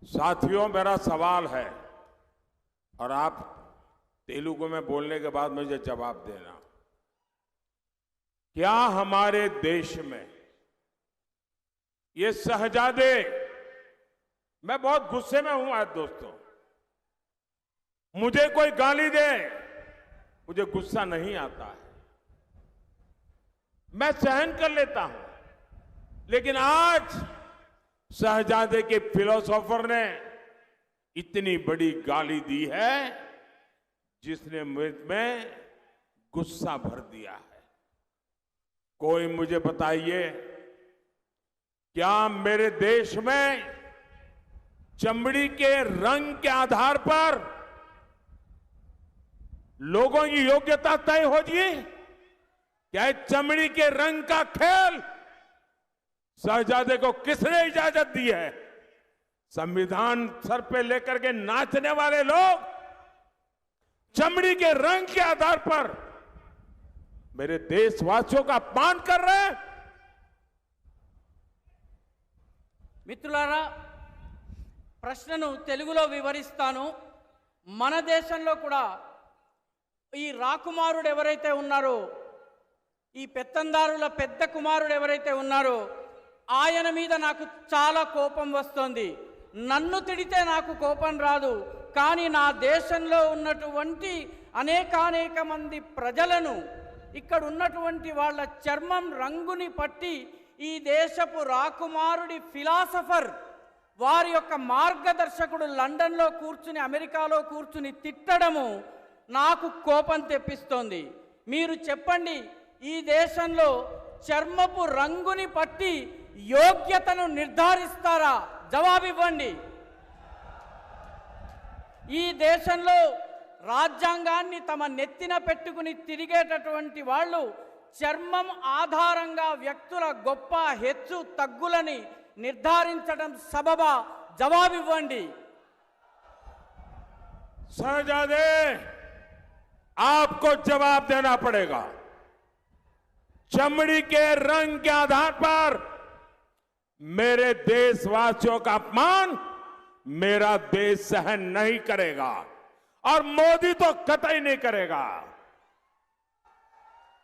साथियों, मेरा सवाल है और आप तेलुगु में बोलने के बाद मुझे जवाब देना। क्या हमारे देश में ये शहजादे, मैं बहुत गुस्से में हूं आज दोस्तों, मुझे कोई गाली दे मुझे गुस्सा नहीं आता है, मैं सहन कर लेता हूं, लेकिन आज शहजादे के फिलोसोफर ने इतनी बड़ी गाली दी है जिसने में गुस्सा भर दिया है। कोई मुझे बताइए, क्या मेरे देश में चमड़ी के रंग के आधार पर लोगों की योग्यता तय हो जी? क्या चमड़ी के रंग का खेल शहजादे को किसने इजाजत दी है? संविधान सर पे लेकर के नाचने वाले लोग चमड़ी के रंग के आधार पर मेरे देशवासियों का अपमान कर रहे हैं। మిత్రులారా, ప్రశ్నను తెలుగులో వివరిస్తాను. మన దేశంలో కూడా ఈ రాకుమారుడు ఎవరైతే ఉన్నారో, ఈ పెత్తందారుల పెద్ద కుమారుడు ఎవరైతే ఉన్నారో ఆయన మీద నాకు చాలా కోపం వస్తుంది. నన్ను తిడితే నాకు కోపం రాదు, కానీ నా దేశంలో ఉన్నటువంటి అనేక మంది ప్రజలను, ఇక్కడ ఉన్నటువంటి వాళ్ళ చర్మం రంగుని పట్టి ఈ దేశపు రాకుమారుడి ఫిలాసఫర్ వారి యొక్క మార్గదర్శకుడు లండన్లో కూర్చుని, అమెరికాలో కూర్చుని తిట్టడము నాకు కోపం తెప్పిస్తోంది. మీరు చెప్పండి, ఈ దేశంలో చర్మపు రంగుని పట్టి యోగ్యతను నిర్ధారిస్తారా? జవాబివ్వండి. ఈ దేశంలో రాజ్యాంగాన్ని తమ నెత్తిన పెట్టుకుని తిరిగేటటువంటి వాళ్ళు చర్మం ఆధారంగా వ్యక్తుల గొప్ప హెచ్చు తగ్గులని నిర్ధారించడం సబబా? జవాబివ్వండి. शहजादे, आपको जवाब देना पड़ेगा। चमड़ी के रंग के आधार पर मेरे देशवासियों का अपमान मेरा देश सहन नहीं करेगा और मोदी तो कतई नहीं करेगा।